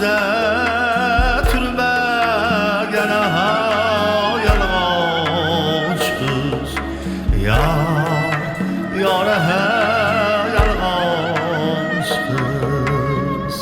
ko'zlarda turmagan yolg'onchi qiz yora yolg'onchi qiz.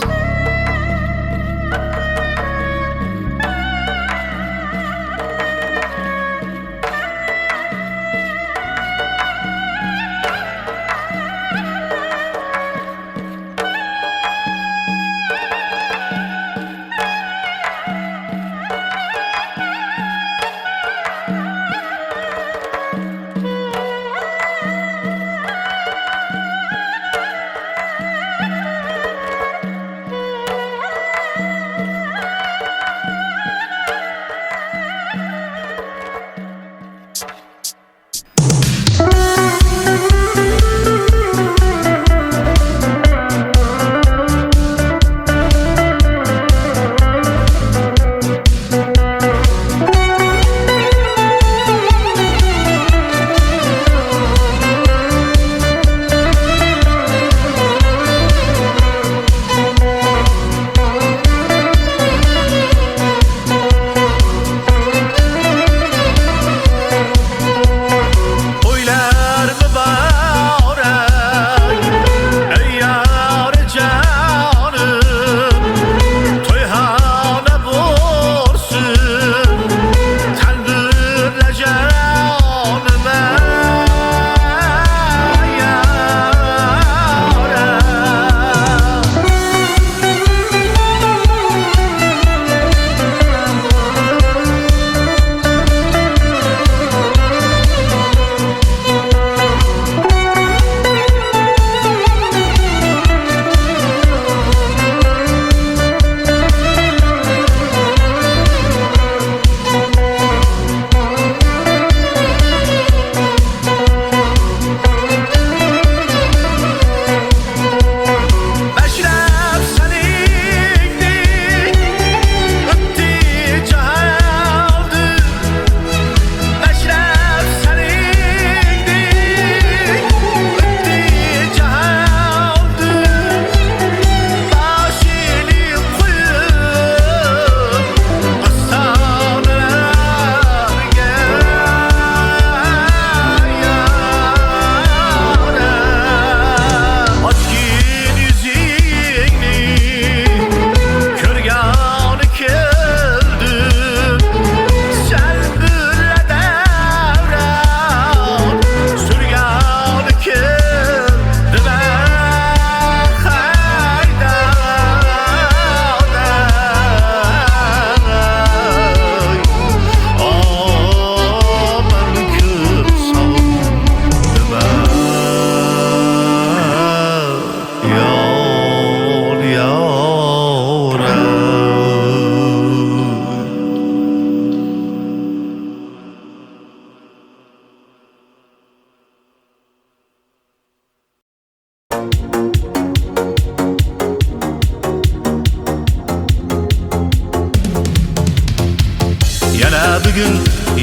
Bugün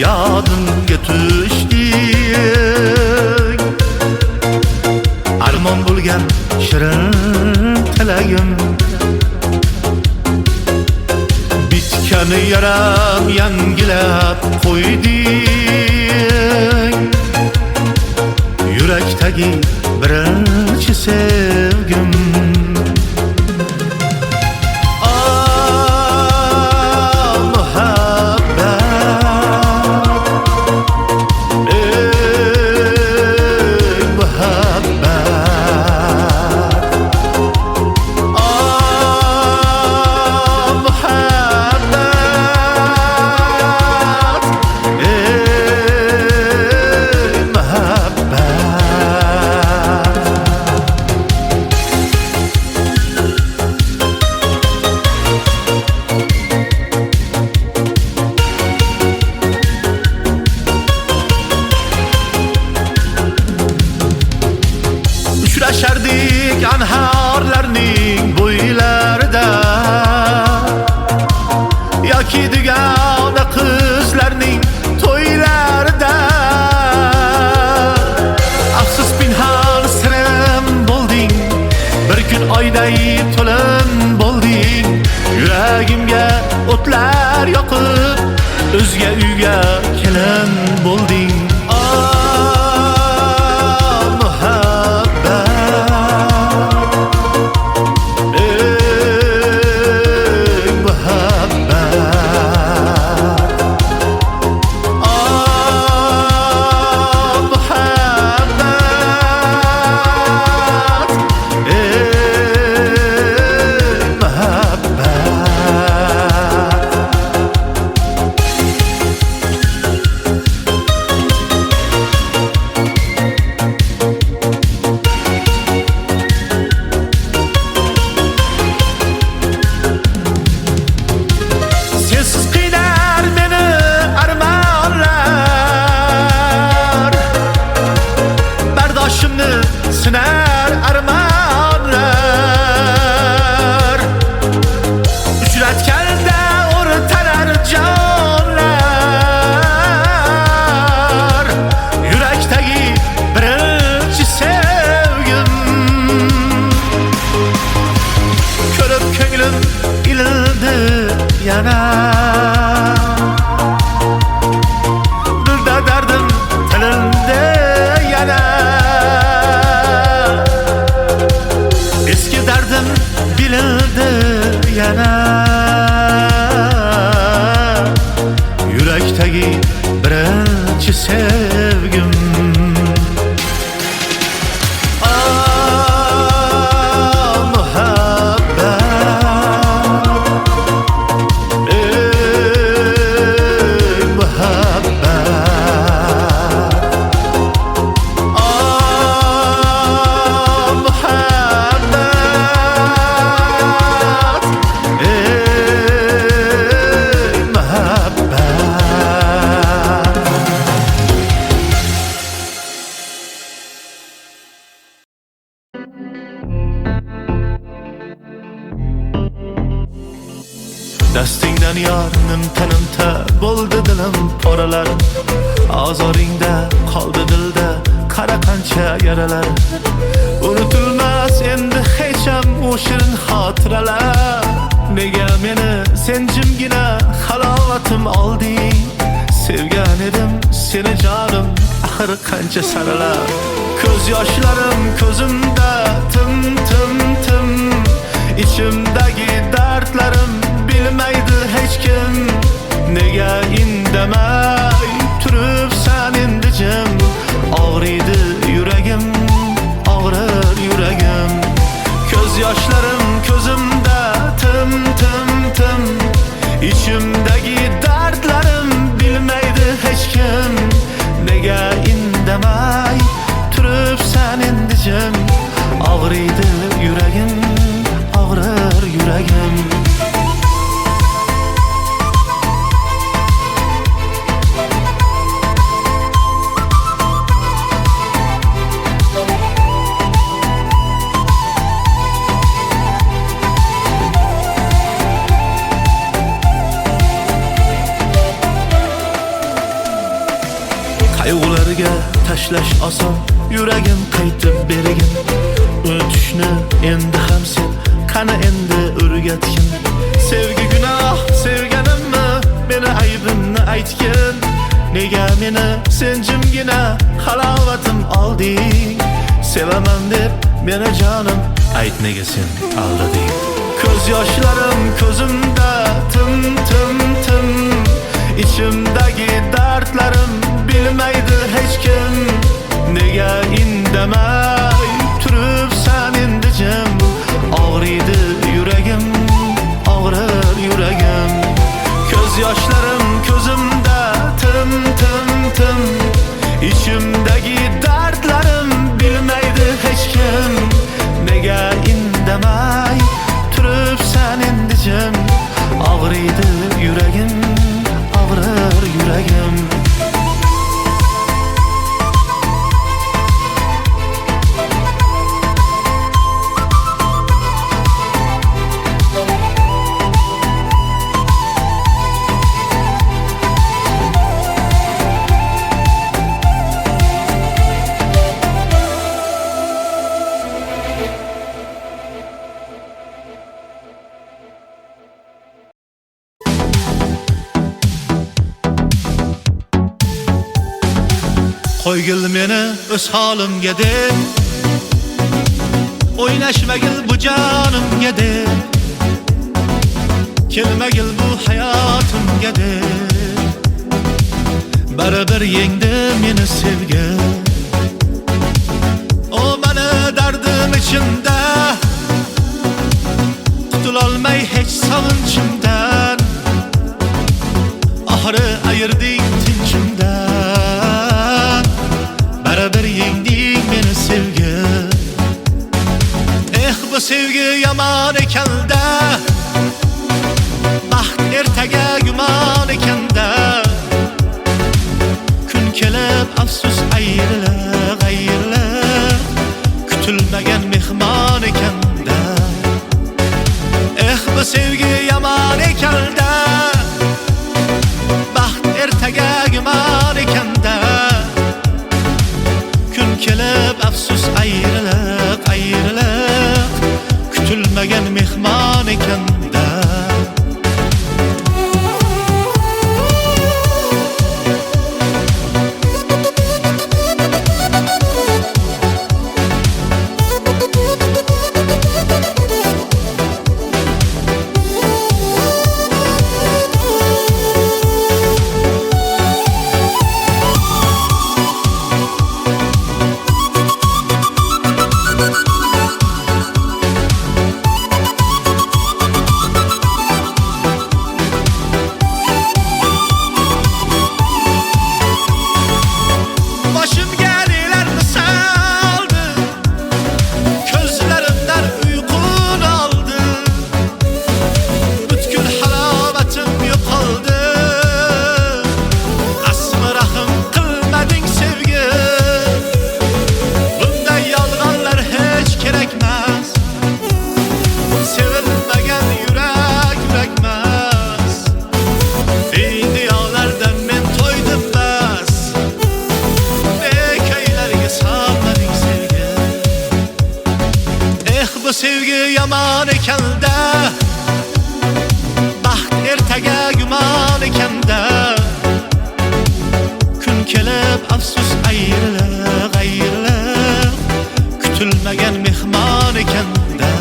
yodimga tushding, armon bo'lgan shirin tilagim, bitgan yaram yangilab qo'yding, yurakdagi birinchi sevgim. Uchrashardik anharlarning bo'ylarida, yoki dugona qizlarning to'ylarida. Afsus pinhon sirim bo'lding, bir kun oyday to'lin bo'lding, o'zga uyga kelin bo'lding. Sinar armonlar uchratganda o'rtalar jonlar yurakdagi birinchi sevgim ko'rib ko'nglim ilildi yana dilda dardim tilindi yana derdim bilildi yana yurakdagi birinchi sevgim dastingdan yor nimta bo'ldi dilim poralar ozoringda qoldi dilda qara qancha yaralar unutilmas endi hech ham o shirin xotiralar nega meni sen jimgina halovatim olding sevgan edim seni jonim axir qancha saralar ko'z yoshlarim ko'zimda tim ichimdagi dardlarim bilmaydi hech kim nega indamay turibsan endi jim og'riydi yuragim og'rir yuragim ko'z yoshlarim ko'zimda tim ichimdagi dardlarim bilmaydi hech kim nega indamay turibsan endi jim og'riydi yuragim og'rir yuragim qayg'ularga tashlash oson yuragim qaytib bergin unutishni endi ham sen qani endi o'rgatgin sevgi gunoh sevganimmi meni aybimni aytgin nega meni sen jimgina halovatim olding sevaman deb meni jonim ayt nega sen aldading ko'z yoshlarim ko'zimda tim ichimdagi dardlarim bilmaydi hech kim nega indamay turibsan endi jim og'riydi yuragim og'rir yuragim ko'z yoshlarim ko'zimda tim ichimdagi dardlarim bilmaydi hech kim nega indamay turibsan endi jim og'riydi yuragim og'rir yuragim Qo'ygil meni o'z holimga deb, o'ynashmagil bu jonimga deb, kelmagil bu hayotimga deb, baribir yengdi meni sevgi. O meni dardim ichimda, qutulolmay hech sog'inchimdan, oxiri ayirding tinchimdan, baribir yengding meni sevgi. Bu sevgi yaman ekanda, baxt ertaga gumon ekanda, kun kelib afsus ayrilib ayrilib, kutilmagan mehmon ekanda. Bu sevgi yaman ekanda, baxt ertaga gumon ekanda, kun kelib afsus ayrilib ayrilib, kutilmagan mehmon ekanda. Bu sevgi yaman ekanda, baxt ertaga gumon ekanda, kun kelib afsus ayrilib ayrilib, kutilmagan mehmon ekanda.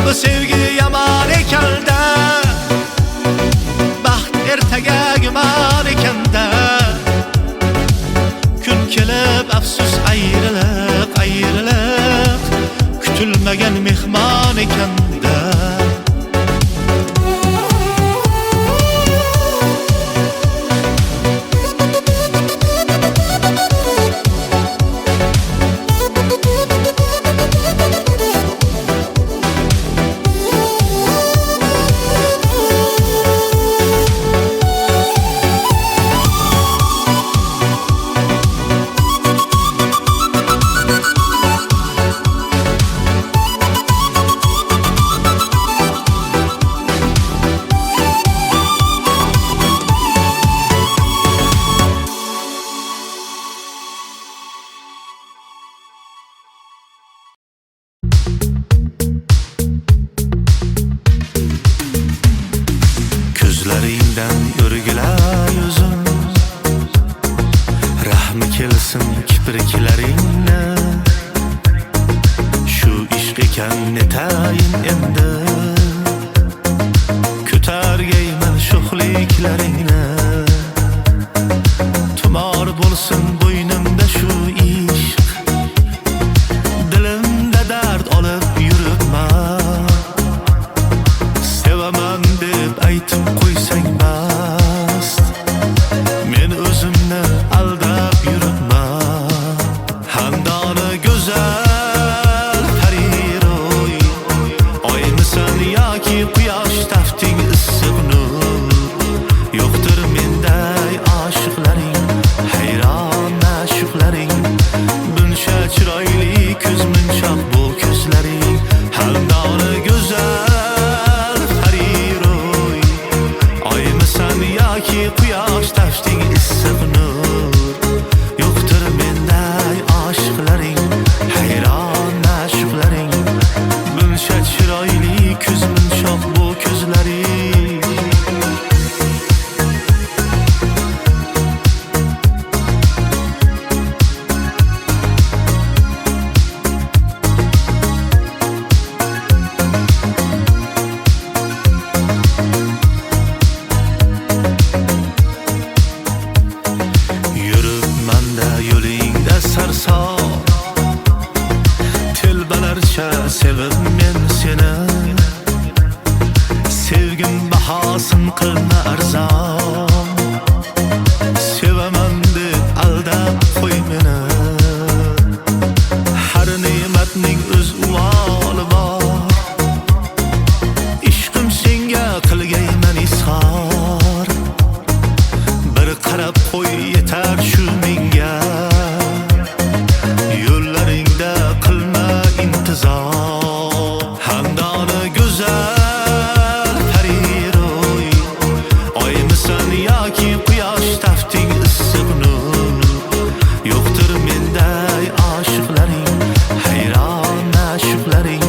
Bu sevgi yaman ekanda, baxt ertaga gumon ekanda, kun kelib afsus ayrilib ayrilib, kutilmagan mehmon ekanda. Ko'zlaringdan o'rgilar yuzim, rahmi kelsin kipriklaringni. Shu ishq ekan netayin endi, ko'targayman sho'xliklaringni. Tumor bo'lsin bo'ynimda shu ishq, dilimda dard olib yuribman. Sevaman deb aytib qo'ysang bas, men o'zimni aldab yuribman. Handoni go'zal pariro'y, oymisan O'sharcha sevib men seni, sevgim bahosin qilma arzon. Sevaman deb aldab qo'y meni, har ne'matning o'z uvoli bor. Ishqim senga qilgayman izhor, bir qarab qo'y yetar shu menga. Yo'llaringda qilma intizor, handoni go'zal pariro'y. Oymisan yoki quyosh tafting issiq nur, yo'qdir menday oshiqlaring, hayron ma'shuqlaring.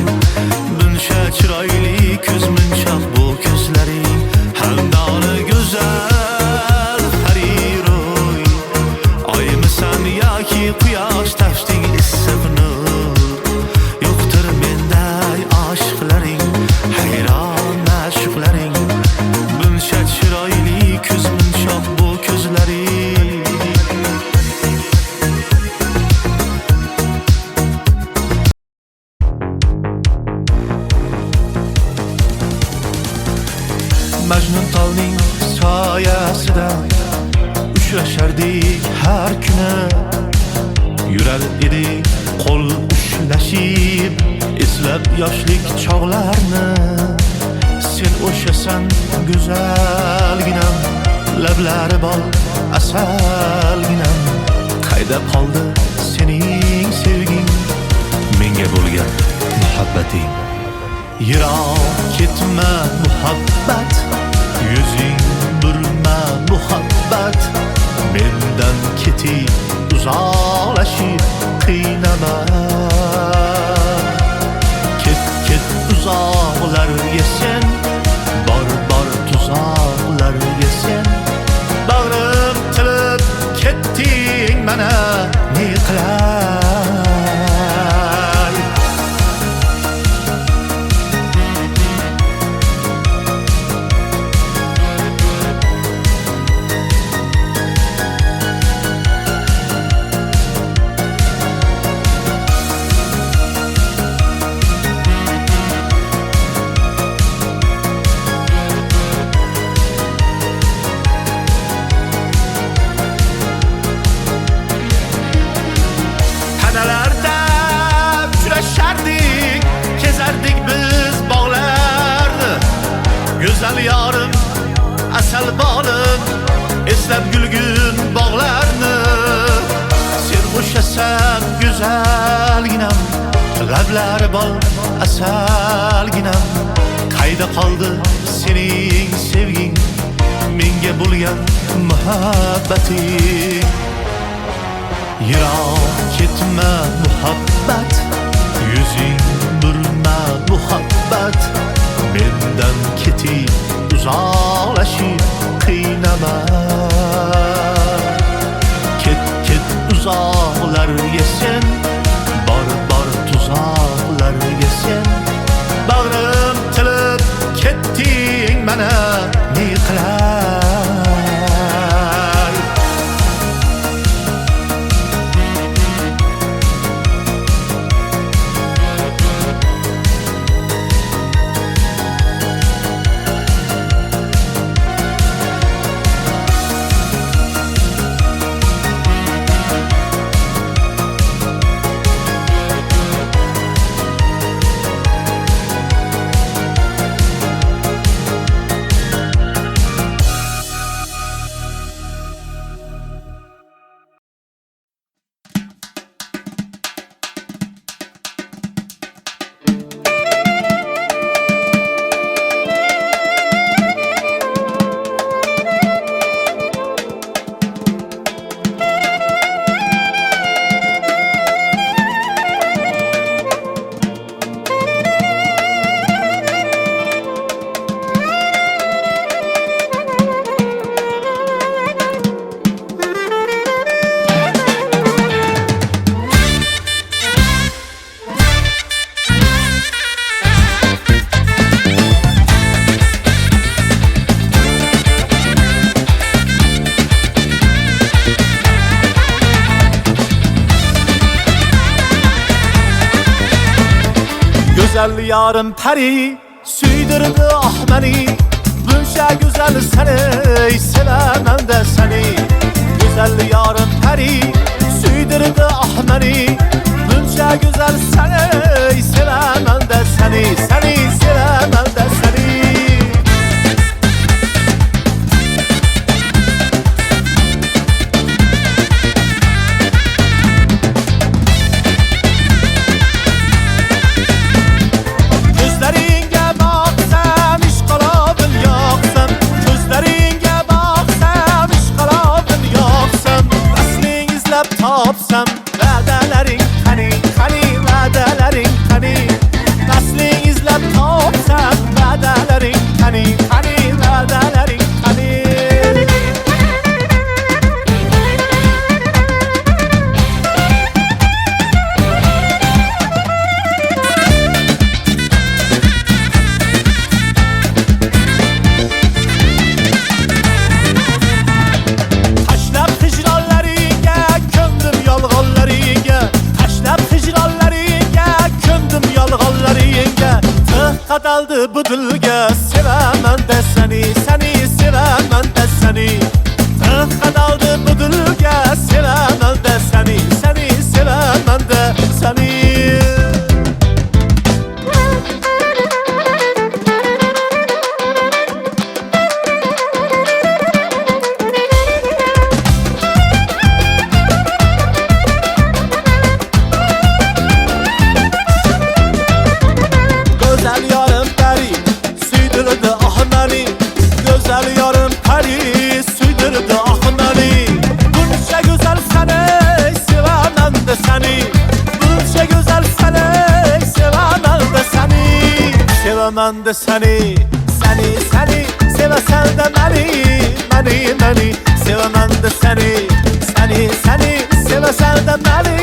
Buncha chiroyli ko'z munchoq bu ko'zlaring, handoni go'zal pariro'y. Oymisan yoki quyosh tafting issiq nur, yo'qdir menday oshiqlaring, hayron ma'shuqlaring. Buncha chiroyli ko'z munchoq bu ko'zlaring. Majnun tolning soyasida uchrashardik har kuni. Yurar edik qo'l ushlashib, eslab yoshlik chog'larni. Sen o'shasan go'zalginam, lablari bol asalginam. Qayda qoldi sening sevging, menga bo'lgan muhabbating? Yiroq ketma muhabbat, yuzing burma muhabbat. Mendan ketib uzoqlashib qiynama. Ket uzoqlarga sen, bor tuzoqlarga sen. Bag'rim tilib ketding mana ne qilay? Kezardik biz bog'larni, go'zal yorim asal bolim, eslab gulgun bog'larni. Sen o'shasan go'zalginam, lablari bol asalginam. Qayda qoldi sening sevging, menga bo'lgan muhabbating? Yiroq ketma muhabbat, yuzing burma muhabbat. Mendan ketib uzoqlashib qiynama. Ket uzoqlarga sen, bor tuzoqlarga sen. Bag'rim tilib ketding mana ne qilay? Güzel yarım peri süydürdü ah beni. Bunca güzel seni sevemem de seni. Güzel yarım peri süydürdü ah beni. Bunca güzel seni sevemem de seni. Seni sevemem de seni. Tapsam vədələrin hani vədələrin hani. Nəslin izləb tapsam vədələrin hani vədələrin hani. Qadaldı bu dilge sevemem de seni. Seni sevemem de seni. Qadaldı bu dilge sevemem de seni. Seni sevemem de seni. Güzel yarım peri süydürdü ah beni. Bunca güzel seni sevemem de seni. Bunca güzel seni sevemem de seni. Sevemem de seni. Seni sevesen de beni. Sevemem de seni. Seni sevesen de beni.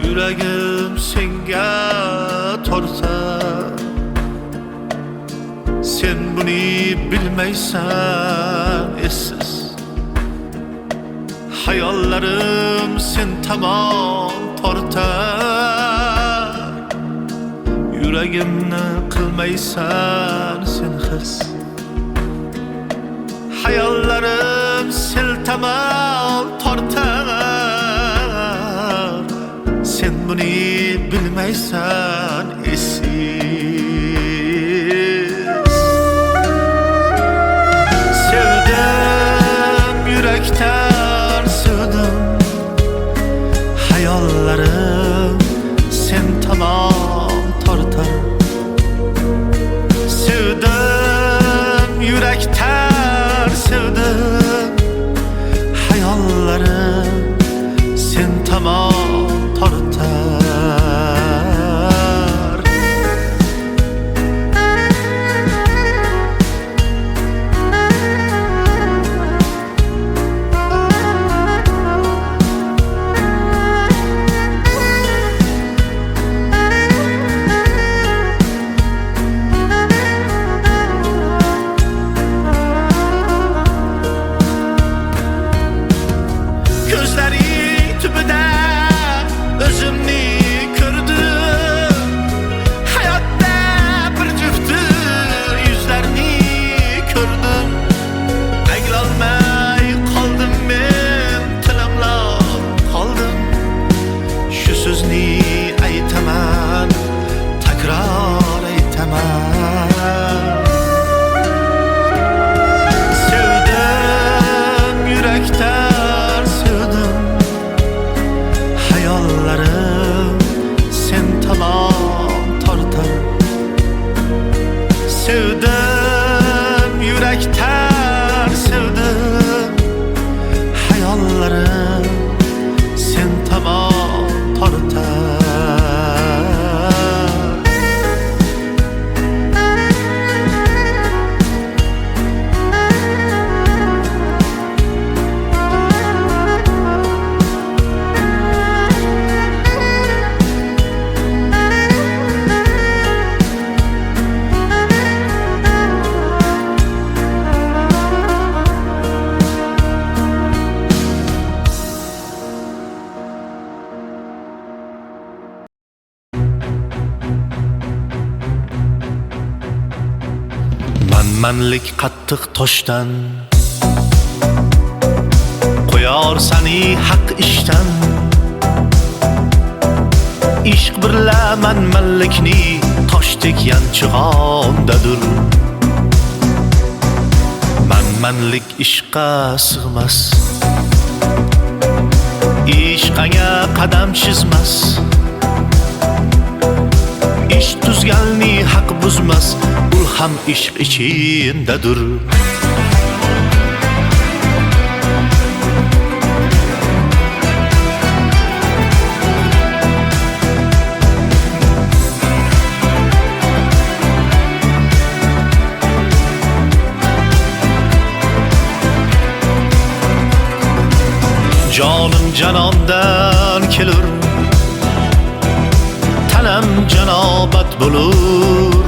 Yüreğim senge torsa. Sen bunu bilmeysen essiz. Hayallerim sen tamam tortar. Yüreğimni kılmaysan sen his. Hayallerim sen tamam tortar. Sen bunu bilmeysen essiz. Sevdim yürekten sevdim. Hayallerim sen tamam tartar. Sevdim yürekten sevdim. Hayallerim sen tamam tartar. Sevdim, yürekten sevdim. Hayallarım sen tamam tartar. Manlik qattiq toshdan qo'yar seni haq ishdan. Ishq birla manlikni toshdek yanchig'ondadir. Manlik ishqqa sig'mas, ishqanga qadam chizmas. Ish tuzganni haq buzmas, ul ham ishq ichindadir. Jonim janondan kelur, tanam janobat bo'lur.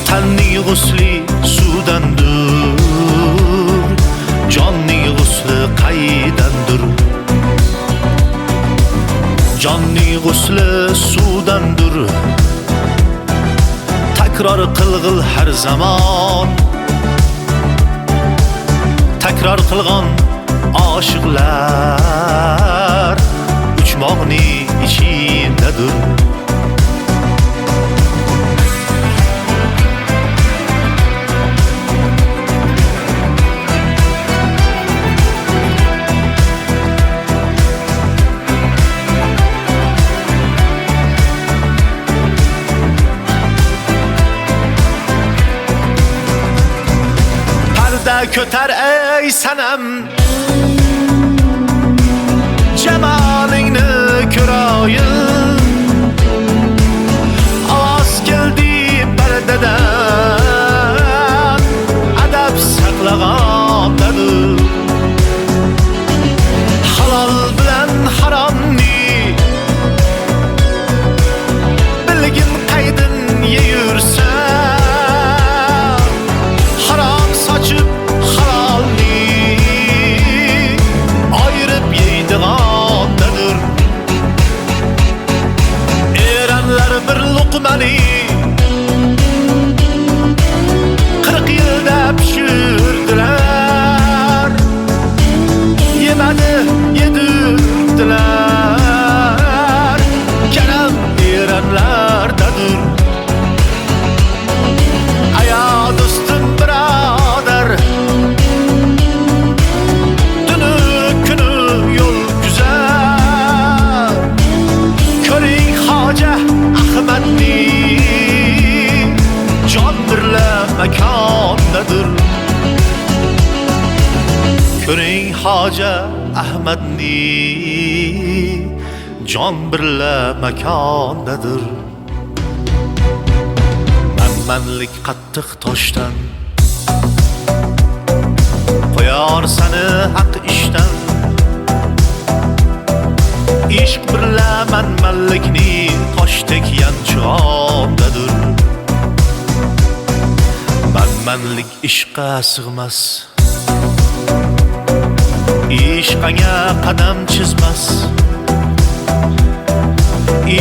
Tanning g'usli suvdandir, jonning g'usli qaydandir. Jonning g'usli suvdandir. Takror qilg'il har zamon, takror qilgan oshiqlar uchmoqni ichindadir. Parda ko'tar ey sanam, jamalingni ko'rayin. Ovoz keldi pardadan, adab saqlagandadir. Halol bilan haromni bilgin qaydin yeyursan. Harom sochib halolni ayirib yeydigandadir. Eranlar bir luqmani 40 yilda pishirdilar. Yemadi yedirdilar. Karam eranlardadir. Aya do'stim birodar, tuni kuni yo'l guzar. Ko'ring Hoja Ahmadni, jon birla makondadir. Ko'ring Hoja Ahmadni, jon birla makondadir. Manlik qattiq toshdan qo'yar seni haq ishdan. Ishq birla manlikni toshdek yanchig'ondadir. Manlik ishqqa sig'mas, ishqanga qadam chizmas.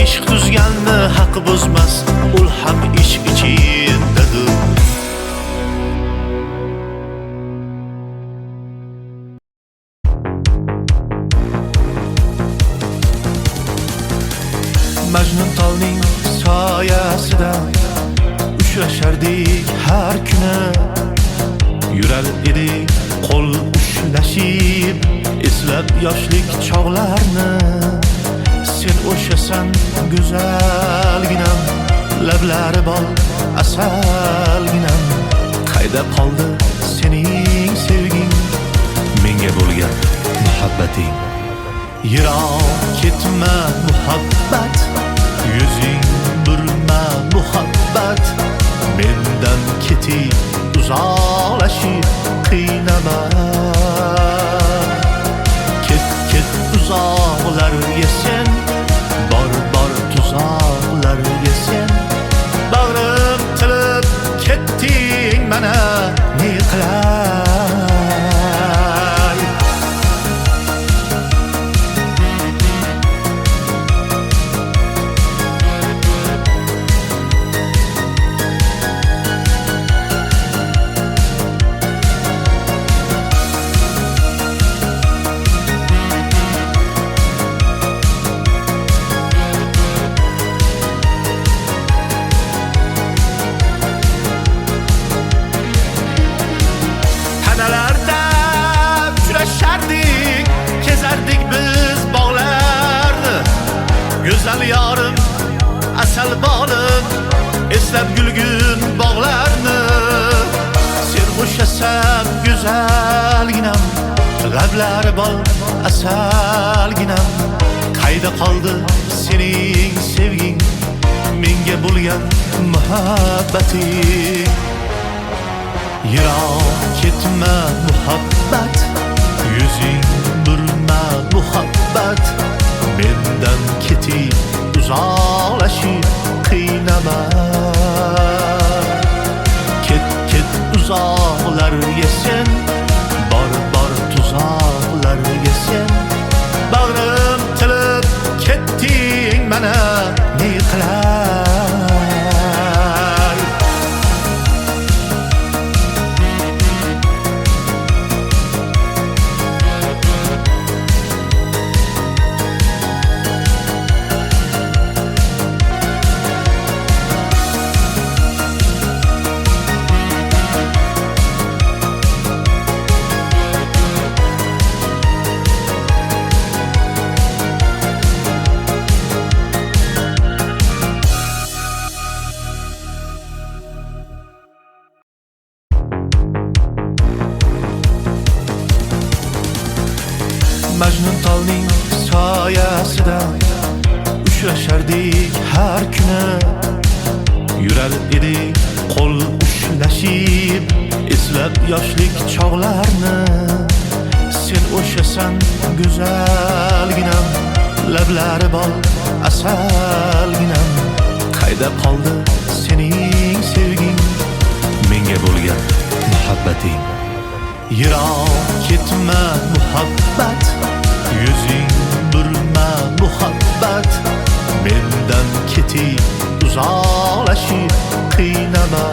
Ishq tuzganni haq buzmas, ul ham ishq ichindadir. Majnun tolning soyasida uchrashardik har kuni. Yurar edik qo'l ushlashib, eslab yoshlik chog'larni. Sen o'shasan go'zalginam, lablari bol asalginam. Qayda qoldi sening sevging, menga bo'lgan muhabbating. Yiroq ketma muhabbat, yuzing burma muhabbat. Mendan ketib uzoqlashib qiynama. Ket uzoqlarga sen, bor tuzoqlarga sen. Bag'rim tilib ketding mana ne qilay. Kezardik biz bog'larni, go'zal yorim asal bolim, eslab gulgun bog'larni. Sen bo'shasan go'zalginam, lablari bol asalginam. Qayda qoldi sening sevging, menga bo'lgan muhabbating. Yiroq ketma muhabbat, yuzing burma muhabbat. Mendan ketib uzoqlashib qiynama. Ket uzoqlarga sen, bor tuzoqlarga sen. Bag'rim tilib ketding mana ne qilay. Majnun tolning soyasida uchrashardik har kuni. Yurar edik qo'l ushlashib, eslab yoshlik chog'larni. Sen o'shasan go'zalginam, lablari bol asalginam. Qayda qoldi sening sevging, menga bo'lgan muhabbating. Yiroq ketma muhabbat, yuzing burma muhabbat. Mendan ketib uzoqlashib qiynama.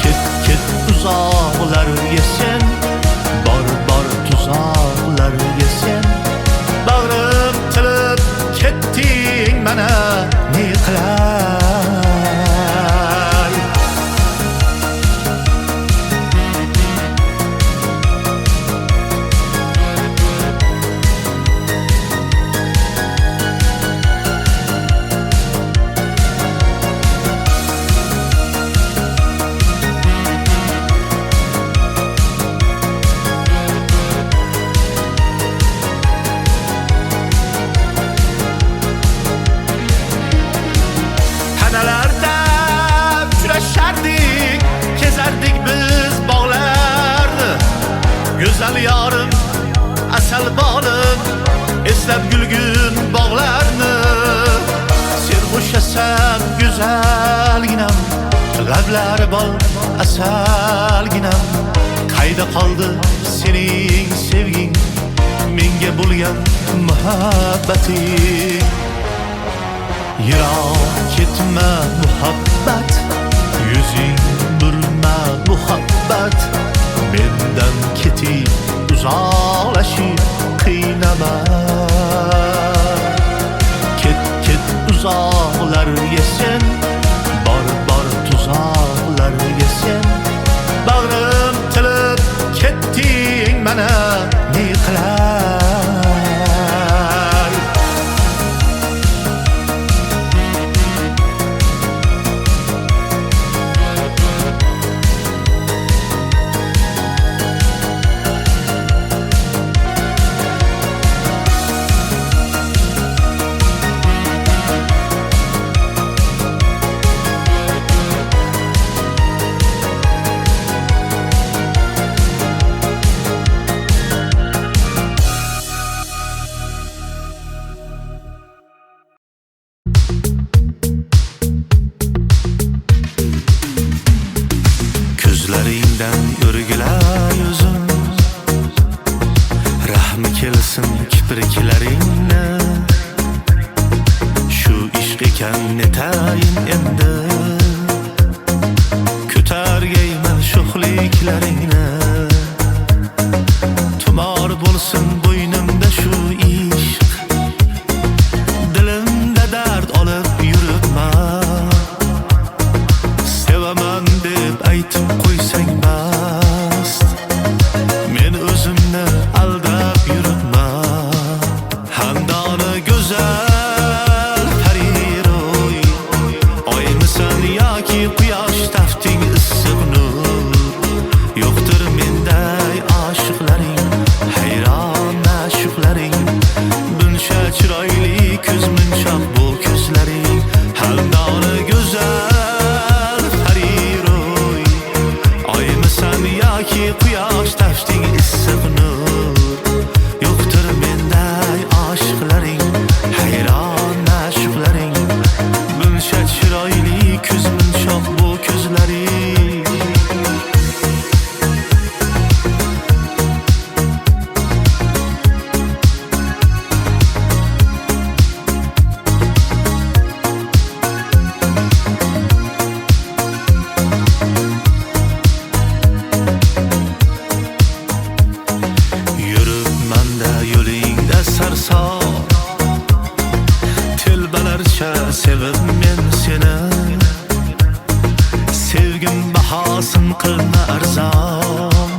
Ket uzoqlarga sen, bor tuzoqlarga sen. Bag'rim tilib ketding mana ne qilay. Kezardik biz bog'larni, go'zal yorim asal bolim, eslab gulgun bog'larni. Sen bo'shasan go'zalginam, lablari bol asalginam. Qayda qoldi sening sevging, menga bo'lgan muhabbating. Yiroq ketma muhabbat, yuzing burma muhabbat. Mendan ketib uzoqlashib qiynama. Ket uzoqlarga sen, bor tuzoqlarga sen. Bag'rim tilib ketding mana ne qilay. netayin endi ko'targayman sho'xliklaringni tumor bo'lsin bo'ynimda shu ishq dilimda dard olib yuribman sevaman deb aytib qo'ysang bas men o'zimni aldab yuribman handoni go'zal pariroy oymisan yoki quyosh tafting issiq nur yo'qdir menday oshiqlaring hayron ma'shuqlaring buncha chiroyli ko'z munchoq bu ko'zlaring handoni go'zal pariroy oymisan yoki quyosh tafting issiq nur yo'qdir menday oshiqlaring hayron ma'shuqlaring buncha chiroyli ko'z munchoq bu ko'zlaring yuribmanda yo'lingda sarsor telbalarcha sevib men seni sevgim bahosin qilma arzon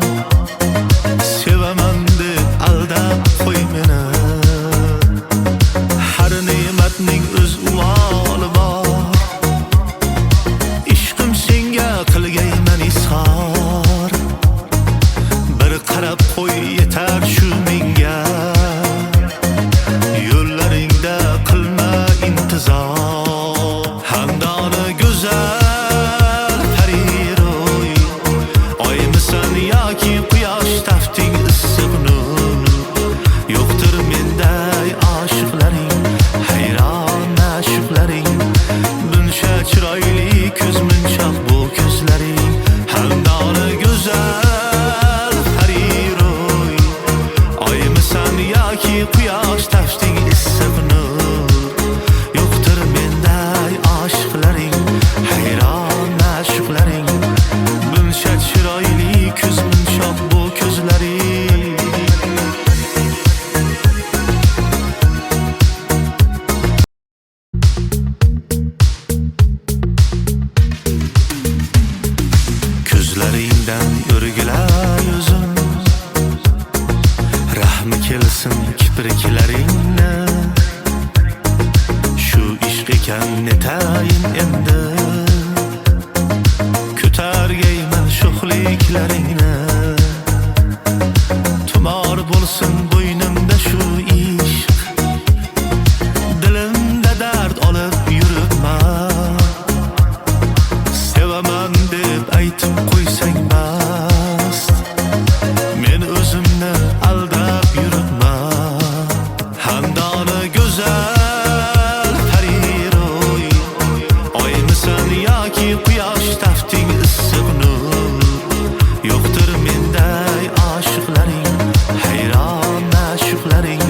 sevaman deb aldab qo'y meni har ne'matning o'z uvoli bor ishqim senga qilgayman izhor bir qarab qo'y yetar shu menga yo'llaringda qilma intizor handoni go'zal pariroy oymisan yoki quyosh tafting issiq nur yo'qdir menday oshiqlaring hayron ma'shuqlaring buncha chiroyli ko'z munchoq bu ko'zlaring handoni go'zal pariroy oymisan yoki quyosh tafting issiq nur yo'qdir menday oshiqlaring hayron ma'shuqlaring buncha chiroyli ko'z munchoq bu ko'zlaring ko'zlaringdan o'rgilay o'zim rahmi kelsin kipriklaringni shu ishq ekan netayin endi ko'targayman sho'xliklaringni tumor bo'lsin bo'ynimda shu ishq dilimda dard olib yuribman sevaman deb aytib qo'ysang bas men o'zimni aldab yuribman handoni go'zal pariroy oymisan yoki quyosh tafting issiq nur yo'qdir menday oshiqlaring hayron ma'shuqlaring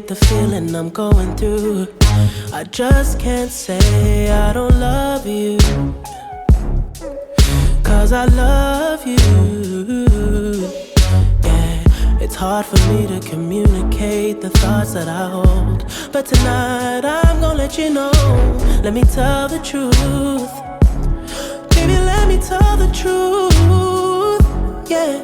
communicate the feeling I'm going through. I just can't say I don't love you, 'cause I love you. Yeah, it's hard for me to communicate the thoughts that I hold, but tonight I'm gonna let you know. Let me tell the truth. Baby, let me tell the truth. Yeah,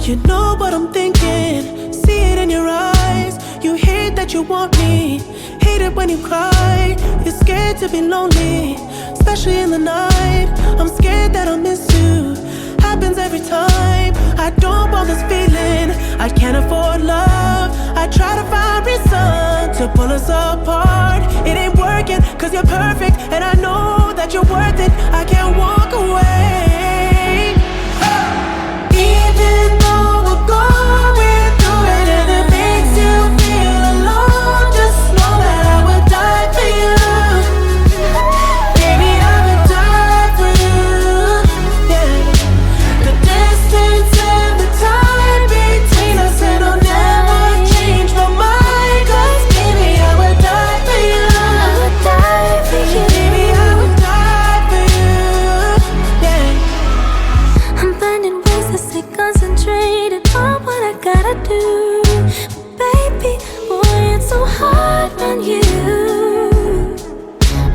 you know what I'm thinking. See it in your eyes. You hate that you want me. Hate it when you cry. You're scared to be lonely, especially in the night. I'm scared that I'll miss you. Happens every time. I don't want this feeling. I can't afford love. I try to find reason to pull us apart. It ain't working, 'cause you're perfect, and I know that you're worth it. I can't walk away. Even though we're going through it and it makes you feel alone, just know that I would die for you. Baby, I would die for you. Yeah. The distance and the time between us, it'll never change my mind. 'Cause baby, I would die for you. I would die for you. Baby, I would die for you. Yeah. I'm finding ways to stay concentrated on what I gotta do. Baby, boy, it's so hard on you.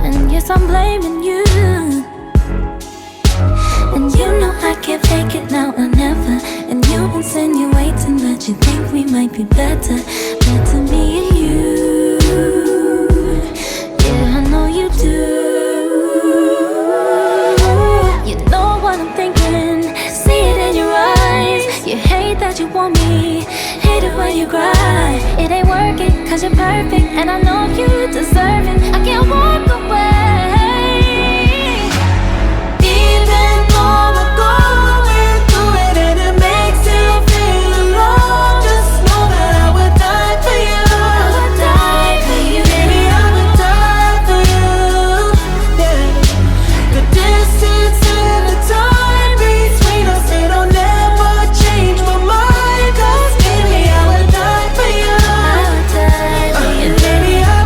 And yes, I'm blaming you. And you know I can't fake it now or never. And you insinuating that you think we might be better. Better me and you. Yeah, I know you do. You know what I'm thinking. See it in your eyes. You hate that you want me. Hate it when you cry. It ain't working, 'cause you're perfect, and I know you deserve it. I can't walk away. Even though we're going through it and it makes you feel alone, just know that I would die for you. I would die for you. Baby, I would die for you. Yeah. The distance and the time between us, it'll never change my mind. 'Cause baby, I would die for you. I would die for you. And baby, I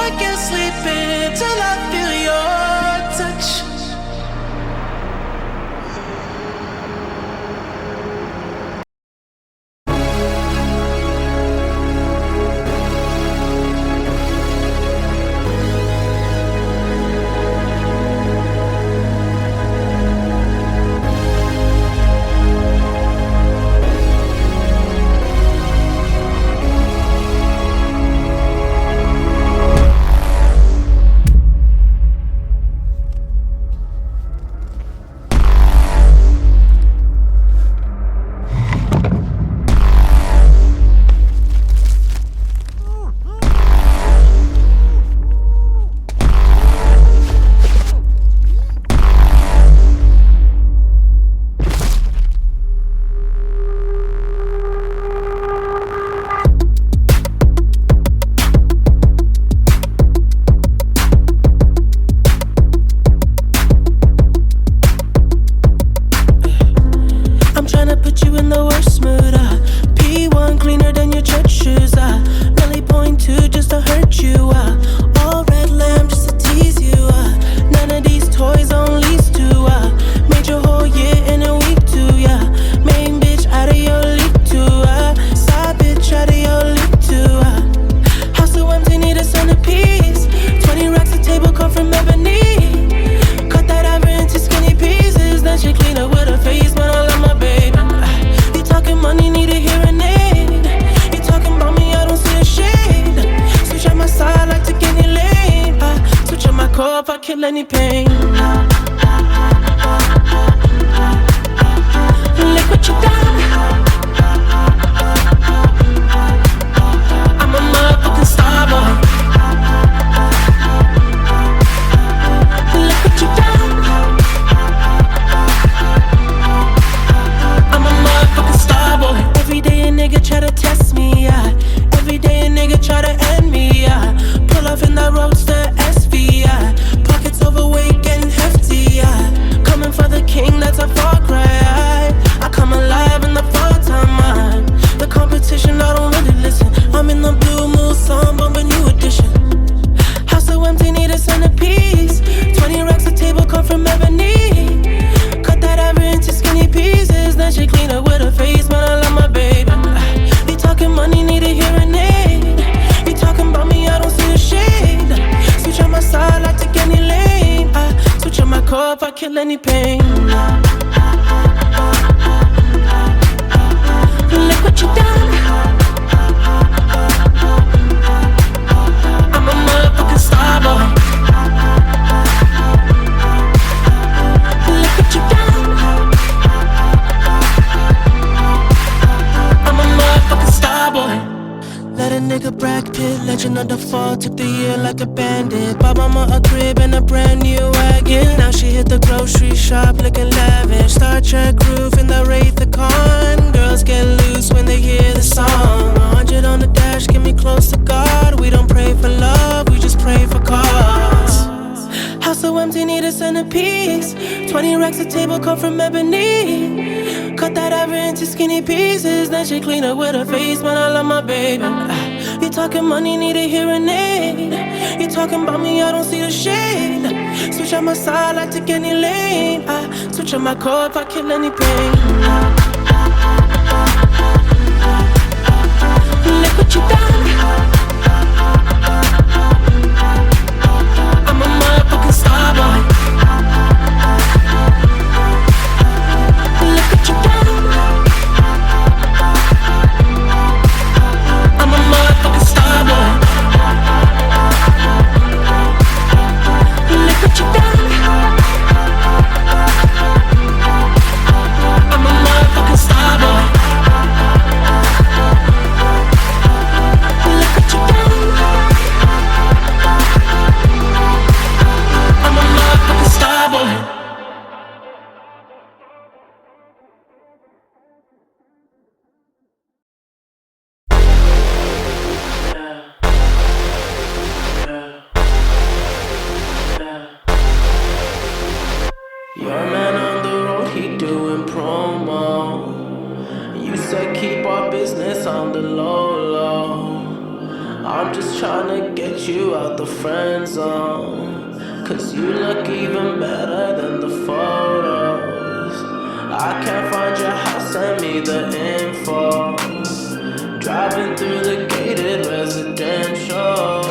I can't sleep until I feel your touch. Any pain. Look what you done. I'm a motherfucking star boy. Look what you done. I'm a motherfucking star boy. Every day a nigga try to test me, yeah. Every day a nigga try to end me, yeah. Pull off in that roadster SV, yeah. Overweight, getting hefty, yeah. Coming for the king, that's a far cry. I come alive in the fall time, man. The competition, I don't really listen. I'm in the blue moon, song, bumping new edition. House so empty, need a centerpiece. 20 racks, a table come from ebony. Cut that ever into skinny pieces. Then she clean up with her face, man, I love my baby. You talking money, need a hearing aid. You talking about me, I don't see a shade. Switch on my side, I take any lane. Switch on my core if I kill any pain. Look what you done. I'm a motherfucking star boy. Look what you done. I'm a motherfucking star boy. Let a nigga Brad Pitt, legend of the fall, took the year like a bandit. Bought mama a crib and a brand new wagon. Now she hit the grocery shop looking lavish. Star Trek roof in the Wraith the Con. Girls get loose when they hear the song. 100 on the dash, get me close to God. We don't pray for love, we just pray for cause. House so empty, need a centerpiece. 20 racks a table come from ebony. Cut that ever into skinny pieces. Then she clean up with her face, man, I love my baby. You talking money, need a hearing aid. You talking about me, I don't see the shade. Switch on my side, I take any lane. I switch on my core if I kill any pain. Look what you done. I'm a motherfucking star boy. Look what you done. I'm a motherfucking star boy. Look what you done. I'm a motherfucking star boy. Look what you done. I'm a motherfucking star boy. Your man on the road, he doing promo. You said keep our business on the low, low. I'm just trying to get you out the friend zone, 'cause you look even better than the photos. I can't find your house, send me the info. Driving through the gated residential,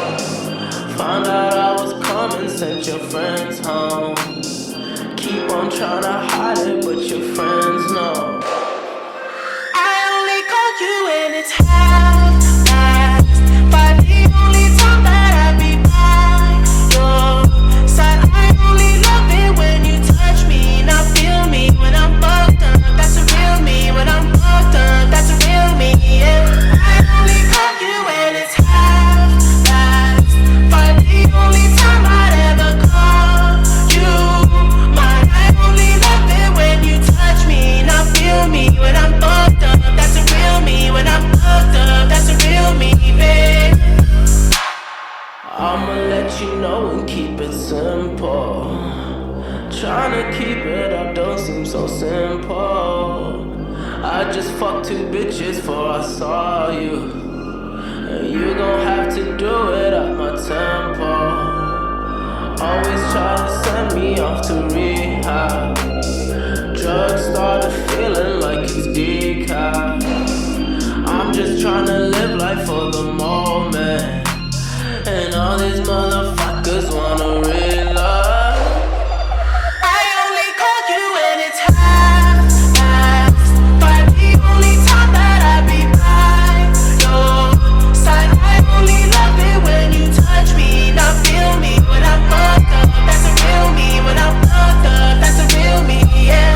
found out I was coming, sent your friends home. Keep on trying to hide it, but your friends know. I only call you when it's half-past, but the only time that I be by your side. I only love it when you touch me, not feel me when I'm fucked up. That's a real me when I'm fucked up. That's a real me, yeah. I only call you when it's half-past, but the only time I'd ever call you mine. I only love it when you touch me, not feel me when I'm fucked up. That's a real me when I'm fucked up. That's a real me, babe. I'ma let you know and keep it simple. Tryna keep it up don't seem so simple. I just fucked 2 bitches before I saw you, and you gon' have to do it at my tempo. Always try to send me off to rehab. Drugs started feeling like it's decaf. I'm just tryna live life for the moment, and all these motherfuckers wanna realize. I only call you when it's half-past, but the only time that I be by your side. I only love it when you touch me, not feel me when I'm fucked up. That's a real me when I'm fucked up. That's a real me, yeah.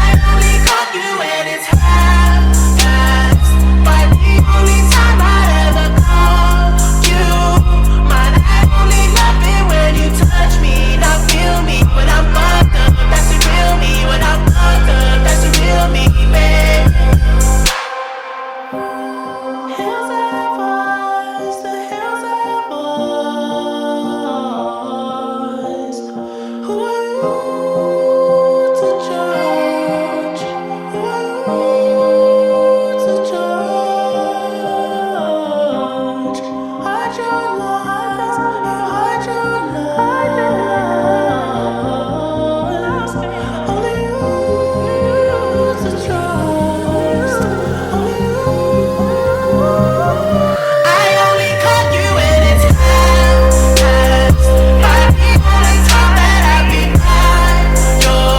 I only call you when it's half-past, but the only time I'd ever call you mine. I only love it when you touch me, not feel me when I'm fucked up. That's a real me when I'm fucked up. That's a real me, babe. Hills have eyes, the hills have eyes. Who are you to judge? Who are you to judge? Hide your lies, you hide your lies. Only you to trust. Only you. I only call you when it's half-past, but the only time that I be by your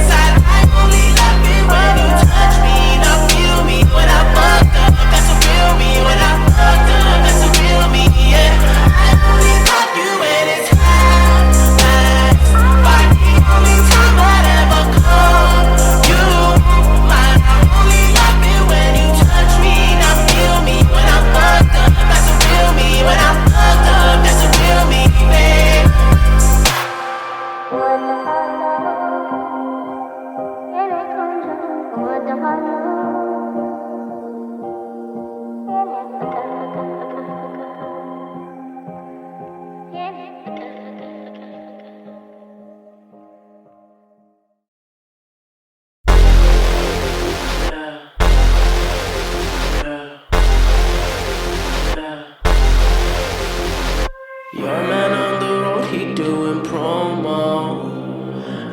side. I only love it when you touch me, not feel me when I'm fucked up. That's a real me when I'm fucked up. That's a real me, yeah. I only call you when it's half-past, but the only time I'd ever call you mine. I only love it when you touch me, not feel me when I'm fucked up. That's a real me when I'm fucked up. That's a real me, babe. Your man on the road, he doing promo.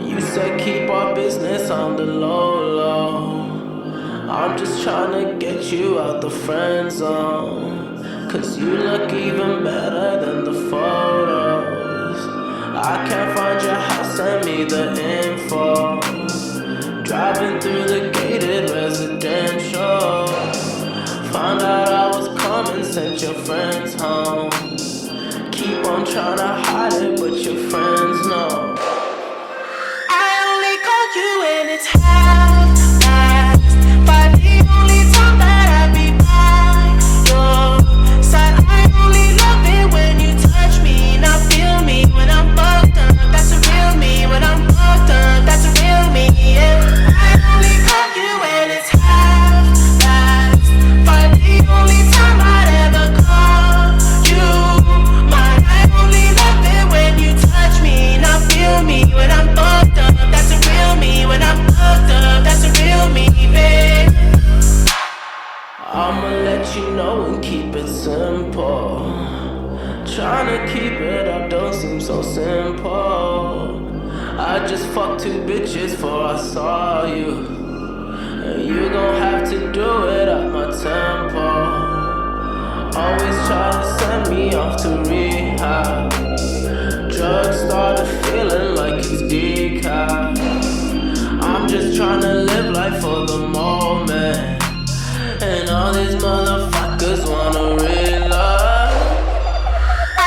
You said keep our business on the low. I'm just tryna get you out the friend zone, 'cause you look even better than the photos. I can't find your house, send me the info. Driving through the gated residential, found out I was coming, sent your friends home. Keep on trying to hide it, but your friends know. I only call you when it's half-past, but the only time that I be by your side. I only love it when you touch me, not feel me when I'm fucked up. That's a real me when I'm fucked up. That's a real me, yeah. I only call you when it's half-past, but the only time I'd ever call you mine. I only love it when you touch me, know and keep it simple. Trying to keep it up don't seem so simple. I just fucked 2 bitches before I saw you, and you gon' have to do it at my tempo. Always try to send me off to rehab. Drugs started feeling like it's decaf. I'm just trying to live life for the moment, and all these motherfuckers wanna realize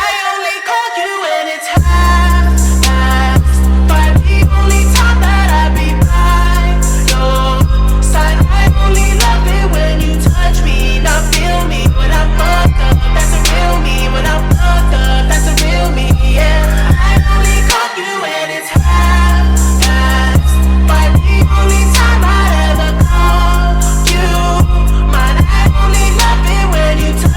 I only call you when it's half-assed. But the only time that I be by your side, I only love it when you touch me, not feel me when I'm fucked up. That's a real me when I'm fucked up. That's a real me, yeah. I only call you when it's half-assed. But the only time I ever call you mine, I only love it when you touch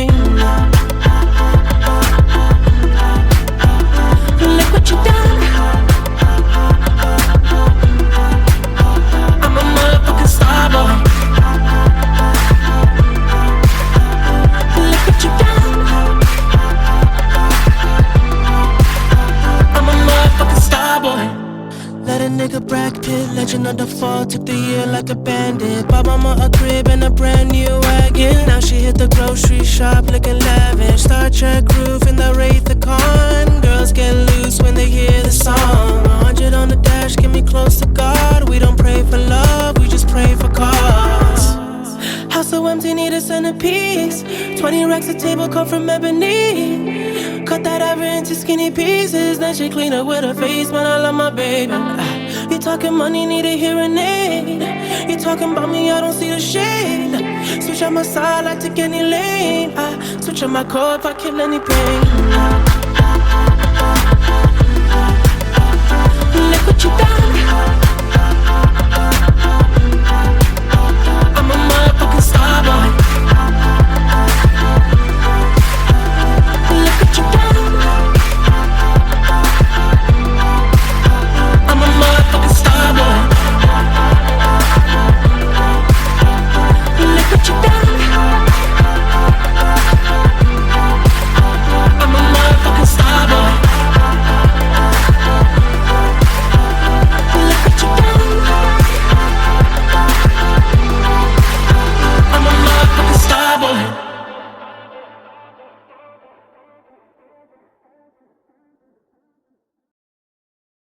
pain. Look what you done. I'm a motherfucking star boy. Look what you done. I'm a motherfucking star boy. Let a nigga Brad Pitt, legend of the fall, took the year like a bandit. Bought mama a crib and a brand new wagon. Now she hit the grocery shop looking lavish. Star Trek roof in the Wraith the Con. Girls get loose when they hear the song. 100 on the dash, get me close to God. We don't pray for love, we just pray for cause. House so empty, need a centerpiece. 20 racks a table cut from ebony. Cut that ever into skinny pieces. Then she clean up with her face, man, I love my baby. You talking money, need a hearing aid. You talking about me, I don't see the shade. Switch on my side, I take any lane. I switch on my core if I kill any pain. Look what you done. I'm a motherfucking star boy.